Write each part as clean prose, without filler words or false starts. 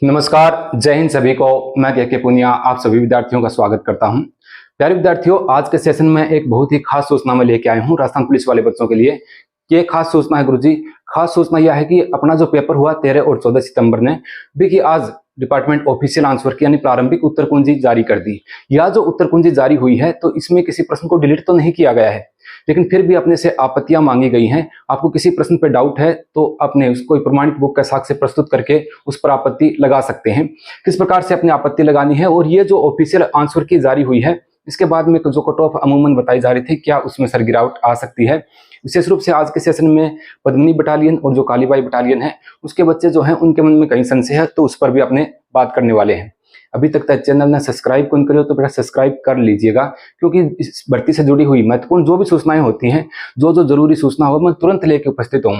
नमस्कार, जय हिंद सभी को। मैं के पुनिया आप सभी विद्यार्थियों का स्वागत करता हूं। प्यारे विद्यार्थियों, आज के सेशन में एक बहुत ही खास सूचना मैं लेके आया हूं राजस्थान पुलिस वाले बच्चों के लिए। ये खास सूचना है गुरुजी। खास सूचना यह है कि अपना जो पेपर हुआ 13 और 14 सितंबर ने भी कि आज डिपार्टमेंट ऑफिशियल आंसर की यानी प्रारंभिक उत्तर कुंजी जारी कर दी। यह जो उत्तर कुंजी जारी हुई है तो इसमें किसी प्रश्न को डिलीट तो नहीं किया गया है, लेकिन फिर भी अपने से आपत्तियां मांगी गई हैं। आपको किसी प्रश्न पर डाउट है तो अपने उसको प्रमाणित बुक के साक्ष्य प्रस्तुत करके उस पर आपत्ति लगा सकते हैं। किस प्रकार से अपनी आपत्ति लगानी है और ये जो ऑफिशियल आंसर की जारी हुई है इसके बाद में जो कट ऑफ अमूमन बताई जा रही थी, क्या उसमें सर गिरावट आ सकती है। विशेष रूप से आज के सेशन में पद्मिनी बटालियन और जो कालीबाई बटालियन है उसके बच्चे जो हैं उनके मन में कहीं संशय है तो उस पर भी अपने बात करने वाले हैं। अभी तक चैनल ने सब्सक्राइब कौन करियो तो बेटा सब्सक्राइब कर लीजिएगा, क्योंकि इस भर्ती से जुड़ी हुई महत्वपूर्ण जो भी सूचनाएं होती हैं, जो जरूरी सूचना हो मैं तुरंत लेके उपस्थित हूँ।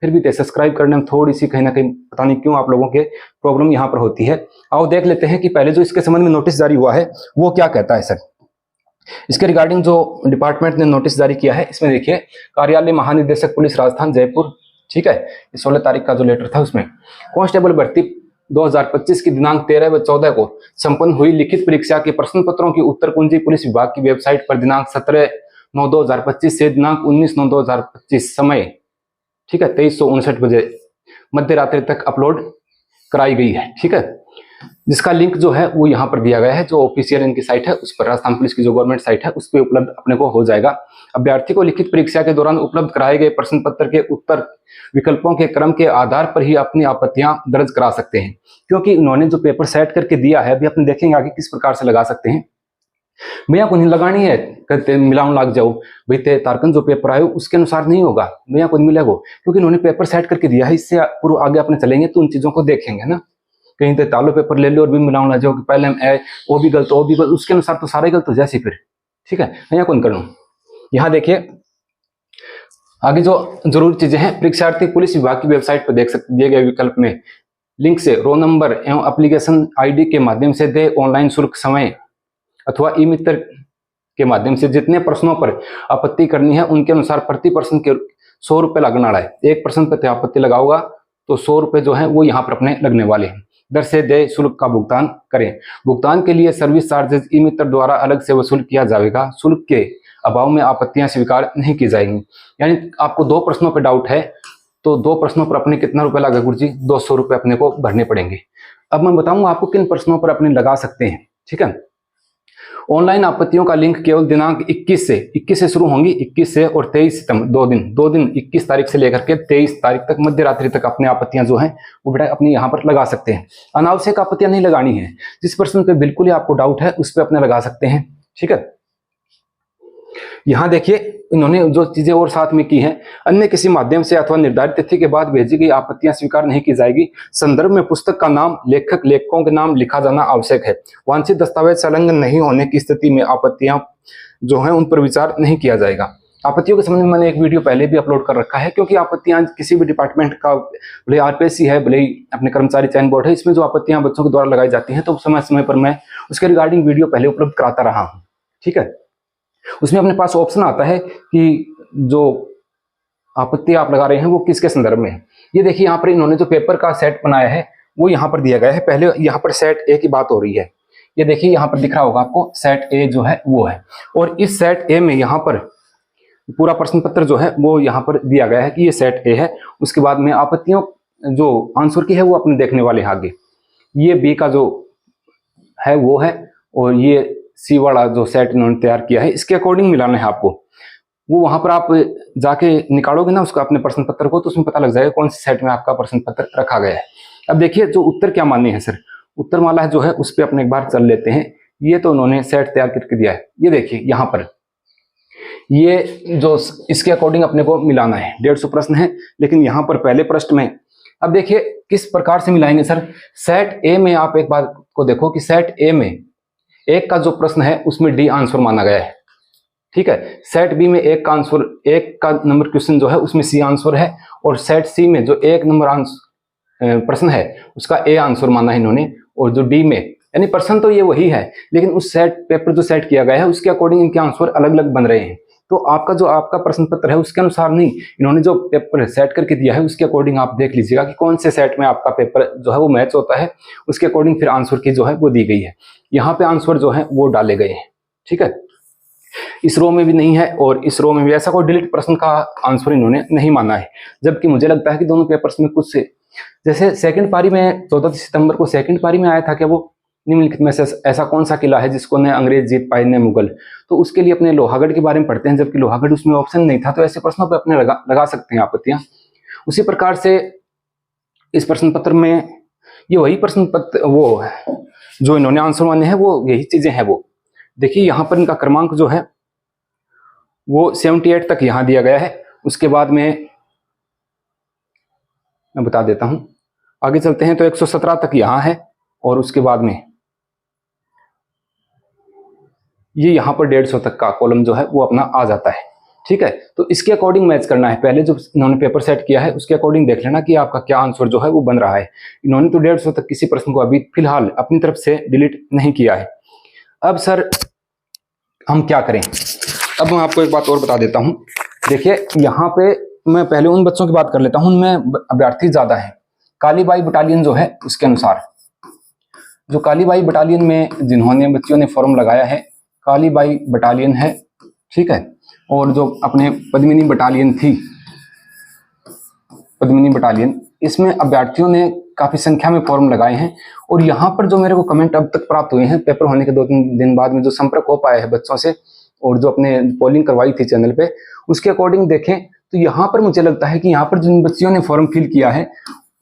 फिर भी सब्सक्राइब करने में थोड़ी सी कहीं ना कहीं पता नहीं क्यों आप लोगों के प्रॉब्लम यहाँ पर होती है। आओ देख लेते हैं कि पहले जो इसके संबंध में नोटिस जारी हुआ है वो क्या कहता है। सर इसके रिगार्डिंग जो डिपार्टमेंट ने नोटिस जारी किया है इसमें देखिए, कार्यालय महानिदेशक पुलिस राजस्थान जयपुर, ठीक है, 16 तारीख का जो लेटर था उसमें कांस्टेबल भर्ती 2025 की दिनांक 13 व 14 को संपन्न हुई लिखित परीक्षा के प्रश्न पत्रों की उत्तर कुंजी पुलिस विभाग की वेबसाइट पर दिनांक 17/9/2025 से दिनांक 19/9/2025 समय, ठीक है, 23:59 बजे मध्य रात्रि तक अपलोड कराई गई है। ठीक है, जिसका लिंक जो है वो यहाँ पर दिया गया है। जो ऑफिशियल इनकी साइट है उस पर, राजस्थान पुलिस की जो गवर्नमेंट साइट है उस पर उपलब्ध अपने को हो जाएगा। अभ्यर्थी को लिखित परीक्षा के दौरान उपलब्ध कराए गए प्रश्न पत्र के उत्तर विकल्पों के क्रम के आधार पर ही अपनी आपत्तियां दर्ज करा सकते हैं, क्योंकि उन्होंने जो पेपर सेट करके दिया है अभी अपने देखेंगे आगे किस प्रकार से लगा सकते हैं। भैया को नहीं लगानी है, कहते मिलाऊं लाग जाओ भाई, तारकन जो पेपर आयो उसके अनुसार नहीं होगा, भैया को नहीं मिलेगा, क्योंकि उन्होंने पेपर सेट करके दिया है। इससे पूर्व आगे अपने चलेंगे तो उन चीजों को देखेंगे ना। कहीं तो तालो पेपर ले लो और भी मिलाऊं ला जाओ कि पहले वो भी गलत वो भी गलत, उसके अनुसार तो सारे गलत हो जैसे फिर। ठीक है, यहाँ कौन करूं। यहाँ देखिए आगे जो जरूरी चीजें हैं, परीक्षार्थी पुलिस विभाग की वेबसाइट पर देख सकते, दिए गए विकल्प में लिंक से रोल नंबर एवं एप्लीकेशन आईडी के माध्यम से दे ऑनलाइन शुल्क समय अथवा ई मित्र के माध्यम से जितने प्रश्नों पर आपत्ति करनी है उनके अनुसार प्रति प्रश्न के 100 रुपये लगने वाला है। एक प्रश्न पर आपत्ति लगाओगा तो 100 रुपये जो है वो यहाँ पर अपने लगने वाले हैं। दर से दे शुल्क का भुगतान करें। भुगतान के लिए सर्विस चार्जेस ई मित्र द्वारा अलग से वसूल किया जाएगा। शुल्क के अभाव में आपत्तियां स्वीकार नहीं की जाएंगी। यानी आपको 2 प्रश्नों पर डाउट है तो 2 प्रश्नों पर अपने कितना रुपए लगा गुरुजी, 200 रुपये अपने को भरने पड़ेंगे। अब मैं बताऊंगा आपको किन प्रश्नों पर अपने लगा सकते हैं। ठीक है, ऑनलाइन आपत्तियों का लिंक केवल दिनांक 21 से शुरू होंगी, 21 से और 23 सितंबर 2 दिन 21 तारीख से लेकर के 23 तारीख तक मध्य रात्रि तक अपनी आपत्तियां जो हैं वो बेटा अपनी यहाँ पर लगा सकते हैं। अनावश्यक आपत्तियां नहीं लगानी है। जिस प्रश्न पे बिल्कुल ही आपको डाउट है उस पर अपने लगा सकते हैं। ठीक है, यहाँ देखिए इन्होंने जो चीजें और साथ में की हैं, अन्य किसी माध्यम से अथवा निर्धारित तिथि के बाद भेजी गई आपत्तियां स्वीकार नहीं की जाएगी। संदर्भ में पुस्तक का नाम, लेखक लेखकों के नाम लिखा जाना आवश्यक है। वांछित दस्तावेज संलग्न नहीं होने की स्थिति में आपत्तियां जो हैं उन पर विचार नहीं किया जाएगा। आपत्तियों के संबंध में मैंने एक वीडियो पहले भी अपलोड कर रखा है, क्योंकि आपत्तियां किसी भी डिपार्टमेंट का, भले आरपीएससी है भले अपने कर्मचारी चयन बोर्ड है, इसमें जो आपत्तियां बच्चों के द्वारा लगाई जाती हैं तो समय समय पर मैं उसके रिगार्डिंग वीडियो पहले उपलब्ध कराता रहा हूँ। ठीक है, उसमें अपने पास ऑप्शन आता है कि जो आपत्ति आप लगा रहे हैं वो किसके संदर्भ में है। ये देखिए यहाँ पर इन्होंने जो पेपर का सेट बनाया है वो यहाँ पर दिया गया है। पहले यहाँ पर सेट ए की बात हो रही है। ये देखिए यहाँ पर दिख रहा होगा आपको, सेट ए जो है वो है, और इस सेट ए में यहाँ पर पूरा प्रश्न पत्र जो है वो यहाँ पर दिया गया है कि ये सेट ए है। उसके बाद में आपत्तियों जो आंसर की है वो अपने देखने वाले हैं आगे। ये बी का जो है वो है, और ये सी वाला जो सेट इन्होंने तैयार किया है इसके अकॉर्डिंग मिलाना है आपको। वो वहां पर आप जाके निकालोगे ना उसका अपने प्रश्न पत्र को, तो उसमें पता लग जाएगा कौन सी सेट में आपका प्रश्न पत्र रखा गया है। अब देखिए जो उत्तर क्या मान्य है सर, उत्तर माला जो है उस पर अपने एक बार चल लेते हैं। ये तो उन्होंने सेट तैयार करके दिया है। ये देखिए यहाँ पर ये जो इसके अकॉर्डिंग अपने को मिलाना है। 150 प्रश्न है, लेकिन यहाँ पर पहले प्रश्न में अब देखिए किस प्रकार से मिलाएंगे सर। सेट ए में आप एक बात को देखो कि सेट ए में एक का जो प्रश्न है उसमें डी आंसर माना गया है। ठीक है, सेट बी में एक का आंसर, एक का नंबर क्वेश्चन जो है उसमें सी आंसर है, और सेट सी में जो 1 नंबर आंसर प्रश्न है उसका ए आंसर माना है इन्होंने, और जो डी में, यानी प्रश्न तो ये वही है लेकिन उस सेट पेपर जो सेट किया गया है उसके अकॉर्डिंग इनके आंसर अलग अलग बन रहे हैं। तो आपका जो आपका प्रश्न पत्र है उसके अनुसार नहीं, इन्होंने जो पेपर सेट करके दिया है उसके अकॉर्डिंग आप देख लीजिएगा कि कौन से सेट में आपका पेपर जो है वो मैच होता है, उसके अकॉर्डिंग फिर आंसर की जो है वो दी गई है। यहाँ पे आंसर जो है वो डाले गए हैं, ठीक है। इस रो में भी नहीं है और इस रो में भी, ऐसा कोई डिलीट प्रश्न का आंसर इन्होंने नहीं माना है। जबकि मुझे लगता है कि दोनों पेपर्स में कुछ से, जैसे सेकंड पारी में 14 सितंबर को सेकंड पारी में आया था कि वो निम्नलिखित में से ऐसा कौन सा किला है जिसको ने अंग्रेज जीत पाए ने मुगल, तो उसके लिए अपने लोहागढ़ के बारे में पढ़ते हैं, जबकि लोहागढ़ उसमें ऑप्शन नहीं था। तो ऐसे प्रश्नों पर अपने लगा सकते हैं आपत्तियां। उसी प्रकार से इस प्रश्न पत्र में ये वही प्रश्न पत्र वो है जो इन्होंने आंसर माने हैं, वो यही चीजें हैं। वो देखिए यहाँ पर इनका क्रमांक जो है वो 78 तक यहाँ दिया गया है। उसके बाद में मैं बता देता हूं, आगे चलते हैं तो 117 तक यहाँ है और उसके बाद में ये यहाँ पर 150 तक का कॉलम जो है वो अपना आ जाता है, ठीक है। तो इसके अकॉर्डिंग मैच करना है। पहले जो इन्होंने पेपर सेट किया है उसके अकॉर्डिंग देख लेना कि आपका क्या आंसर जो है वो बन रहा है। इन्होंने तो 150 तक किसी प्रश्न को अभी फिलहाल अपनी तरफ से डिलीट नहीं किया है। अब सर हम क्या करें? अब मैं आपको एक बात और बता देता हूं। देखिए यहाँ पे मैं पहले उन बच्चों की बात कर लेता हूं, उनमें अभ्यर्थी ज्यादा है। कालीबाई बटालियन जो है उसके अनुसार, जो कालीबाई बटालियन में जिन्होंने बच्चियों ने फॉर्म लगाया है, कालीबाई बटालियन है, ठीक है। और जो अपने पद्मिनी बटालियन थी, पद्मिनी बटालियन, इसमें अभ्यर्थियों ने काफी संख्या में फॉर्म लगाए हैं। और यहाँ पर जो मेरे को कमेंट अब तक प्राप्त हुए हैं पेपर होने के 2-3 दिन बाद में, जो संपर्क हो पाया है बच्चों से और जो अपने पोलिंग करवाई थी चैनल पे, उसके अकॉर्डिंग देखें तो यहाँ पर मुझे लगता है कि यहाँ पर जिन बच्चियों ने फॉर्म फिल किया है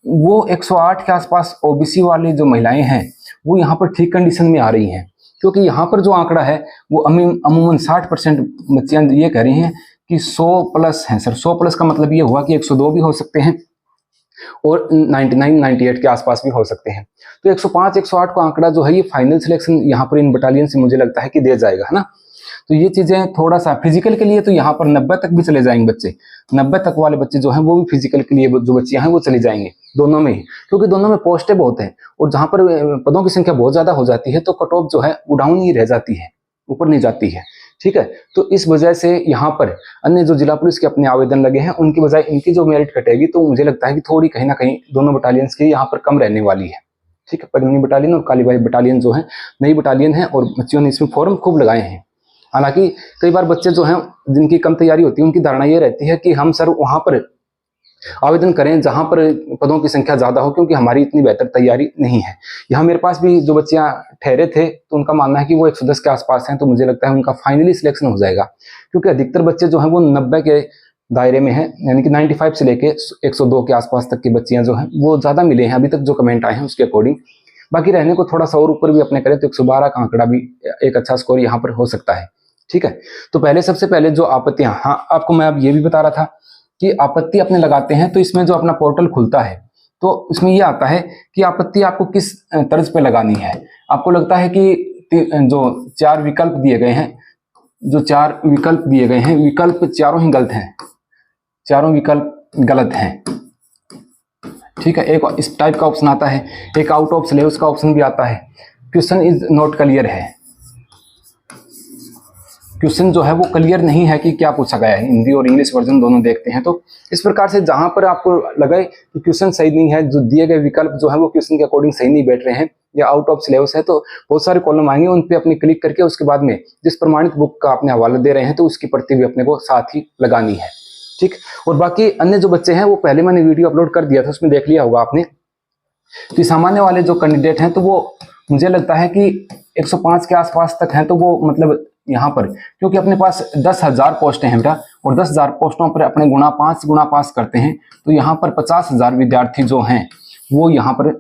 वो 108 के आसपास ओबीसी वाली जो महिलाएं हैं वो यहाँ पर ठीक कंडीशन में आ रही हैं। क्योंकि यहाँ पर जो आंकड़ा है वो अमूमन 60% बच्चियां ये कह रही हैं कि 100+ हैं सर। 100+ का मतलब ये हुआ कि 102 भी हो सकते हैं और 99-98 के आसपास भी हो सकते हैं। तो 105-108 का आंकड़ा जो है ये फाइनल सिलेक्शन यहाँ पर इन बटालियन से मुझे लगता है कि दे जाएगा, है ना। तो ये चीजें थोड़ा सा फिजिकल के लिए तो यहाँ पर 90 तक भी चले जाएंगे बच्चे। 90 तक वाले बच्चे जो हैं वो भी फिजिकल के लिए जो बच्चियां हैं वो चली जाएंगे दोनों में ही, क्योंकि दोनों में पोस्टें बहुत हैं और जहां पर पदों की संख्या बहुत ज्यादा हो जाती है तो कट ऑफ जो है वो डाउन ही रह जाती है, ऊपर नहीं जाती है, ठीक है। तो इस वजह से यहाँ पर अन्य जो जिला पुलिस के अपने आवेदन लगे हैं उनकी बजाय इनकी जो मेरिट कटेगी तो मुझे लगता है कि थोड़ी कहीं ना कहीं दोनों बटालियंस की यहाँ पर कम रहने वाली है, ठीक है। पद्मिनी बटालियन और कालीबाई बटालियन जो है नई बटालियन है और बच्चियों ने इसमें फॉर्म खूब लगाए हैं। हालांकि कई बार बच्चे जो हैं जिनकी कम तैयारी होती है उनकी धारणा ये रहती है कि हम सर वहां पर आवेदन करें जहां पर पदों की संख्या ज्यादा हो, क्योंकि हमारी इतनी बेहतर तैयारी नहीं है। यहाँ मेरे पास भी जो बच्चियां ठहरे थे तो उनका मानना है कि वो 110 के आसपास हैं, तो मुझे लगता है उनका फाइनली सिलेक्शन हो जाएगा, क्योंकि अधिकतर बच्चे जो हैं वो 90 के दायरे में हैं, यानी कि 95 से लेके 102 के आसपास तक की बच्चियां जो हैं वो ज्यादा मिले हैं अभी तक जो कमेंट आए हैं उसके अकॉर्डिंग। बाकी रहने को थोड़ा सा और ऊपर भी अपने करें तो 112 का आंकड़ा भी एक अच्छा स्कोर यहाँ पर हो सकता है, ठीक है। तो पहले सबसे पहले जो आपत्तियां, हाँ आपको मैं अब ये भी बता रहा था कि आपत्ति अपने लगाते हैं तो इसमें जो अपना पोर्टल खुलता है तो इसमें ये आता है कि आपत्ति आपको किस तर्ज पे लगानी है। आपको लगता है कि जो 4 विकल्प दिए गए हैं, जो 4 विकल्प दिए गए हैं, विकल्प चारों ही गलत हैं, चारों विकल्प गलत हैं, ठीक है। एक इस टाइप का ऑप्शन आता है, एक आउट ऑफ सिलेबस का ऑप्शन भी आता है, क्वेश्चन इज नॉट क्लियर है, क्वेश्चन जो है वो क्लियर नहीं है कि क्या पूछा गया है। हिंदी और इंग्लिश वर्जन दोनों देखते हैं तो इस प्रकार से जहां पर आपको लगे कि क्वेश्चन सही नहीं है, जो दिए गए विकल्प जो है वो क्वेश्चन के अकॉर्डिंग सही नहीं बैठ रहे हैं या आउट ऑफ सिलेबस है, तो बहुत सारे कॉलम आएंगे, उन पे अपने क्लिक करके उसके बाद में जिस प्रमाणित बुक का आपने हवाला दे रहे हैं तो उसकी प्रति भी अपने को साथ ही लगानी है, ठीक। और बाकी अन्य जो बच्चे हैं वो पहले मैंने वीडियो अपलोड कर दिया था, उसमें देख लिया होगा आपने। तो सामान्य वाले जो कैंडिडेट हैं तो वो मुझे लगता है कि 105 के आसपास तक हैं, तो वो मतलब यहाँ पर क्योंकि अपने पास 10,000 पोस्टें हैं बेटा और 10,000 पोस्टों पर अपने गुणा 5 गुणा पास करते हैं, तो यहाँ पर 50,000 विद्यार्थी जो हैं वो यहाँ पर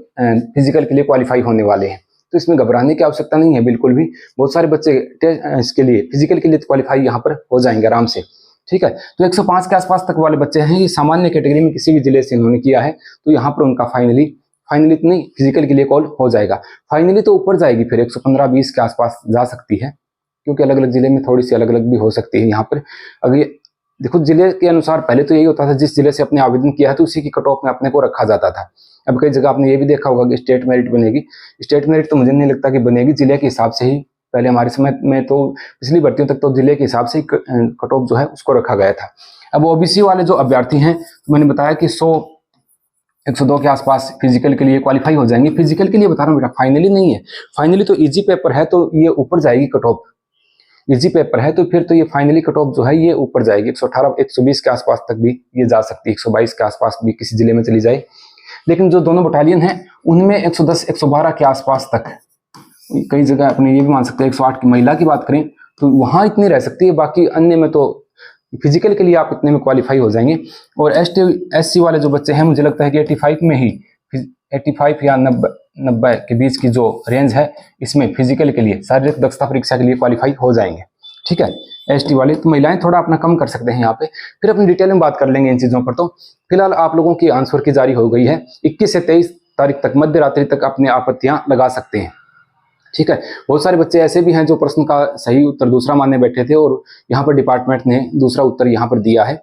फिजिकल के लिए क्वालिफाई होने वाले हैं। तो इसमें घबराने की आवश्यकता नहीं है बिल्कुल भी, बहुत सारे बच्चे इसके लिए फिजिकल के लिए क्वालिफाई यहाँ पर हो जाएंगे आराम से, ठीक है। तो 105 के आसपास तक वाले बच्चे हैं, ये सामान्य कैटेगरी में किसी भी जिले से इन्होंने किया है तो यहाँ पर उनका फाइनली नहीं फिजिकल के लिए कॉल हो जाएगा। फाइनली तो ऊपर जाएगी, फिर 115-20 के आसपास जा सकती है, क्योंकि अलग अलग जिले में थोड़ी सी अलग अलग भी हो सकती है। यहाँ पर अगर ये देखो जिले के अनुसार पहले तो यही होता था, जिस जिले से अपने आवेदन किया है तो उसी की कट ऑफ में अपने को रखा जाता था। अब कई जगह आपने ये भी देखा होगा कि स्टेट मेरिट बनेगी, स्टेट मेरिट तो मुझे नहीं लगता कि बनेगी, जिले के हिसाब से ही पहले हमारे समय में तो पिछली भर्तियों तक तो जिले के हिसाब से कट ऑफ जो है उसको रखा गया था। अब ओबीसी वाले जो अभ्यर्थी हैं, तो मैंने बताया कि 102 के आसपास फिजिकल के लिए क्वालिफाई हो जाएंगे। फिजिकल के लिए बता रहा हूँ बेटा, फाइनली नहीं है। फाइनली तो इजी पेपर है तो ये ऊपर जाएगी कट ऑफ, इजी पेपर है तो फिर तो ये फाइनली कट ऑफ जो है ये ऊपर जाएगी। 118 120 के आसपास तक भी ये जा सकती है, 122 के आसपास भी किसी जिले में चली जाए। लेकिन जो दोनों बटालियन है उनमें 110 112 के आसपास तक, कई जगह अपने ये भी मान सकते हैं 108 की महिला की बात करें तो वहां इतनी रह सकती है, बाकी अन्य में तो फिजिकल के लिए आप इतने में क्वालिफाई हो जाएंगे। और SC वाले जो बच्चे हैं, मुझे लगता है कि 85 में ही 85 या 90 के बीच की जो रेंज है इसमें फिजिकल के लिए शारीरिक दक्षता परीक्षा के लिए क्वालिफाई हो जाएंगे। ठीक है, ST वाले तो महिलाएं थोड़ा अपना कम कर सकते हैं यहाँ पे, फिर अपनी डिटेल में बात कर लेंगे इन चीज़ों पर। तो फिलहाल आप लोगों की आंसर की जारी हो गई है, 21 से 23 तारीख तक मध्य रात्रि तक अपनी आपत्तियां लगा सकते हैं। ठीक है, बहुत सारे बच्चे ऐसे भी हैं जो प्रश्न का सही उत्तर दूसरा मानने बैठे थे और यहाँ पर डिपार्टमेंट ने दूसरा उत्तर यहाँ पर दिया है।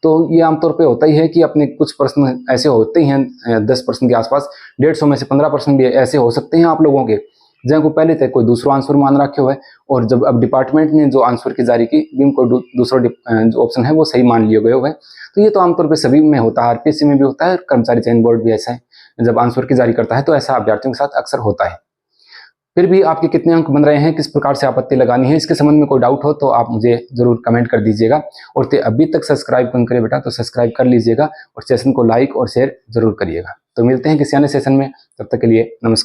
तो ये आमतौर पे होता ही है कि अपने कुछ प्रश्न ऐसे होते ही हैं 10% के आसपास, 150 में से 15% भी ऐसे हो सकते हैं आप लोगों के जिनको पहले तक कोई दूसरा आंसर मान रखे हुए और जब अब डिपार्टमेंट ने जो आंसर की जारी की उनको दूसरा जो ऑप्शन है वो सही मान लिए गए हुए। तो ये तो आमतौर पर सभी में होता है, RPSC में भी होता है, कर्मचारी चयन बोर्ड भी ऐसा है, जब आंसर की जारी करता है तो ऐसा अभ्यर्थियों के साथ अक्सर होता है। फिर भी आपके कितने अंक बन रहे हैं, किस प्रकार से आपत्ति लगानी है, इसके संबंध में कोई डाउट हो तो आप मुझे जरूर कमेंट कर दीजिएगा। और अभी तक सब्सक्राइब कौन करे बेटा तो सब्सक्राइब कर लीजिएगा और सेशन को लाइक और शेयर जरूर करिएगा। तो मिलते हैं किसी अन्य सेशन में, तब तक के लिए नमस्कार।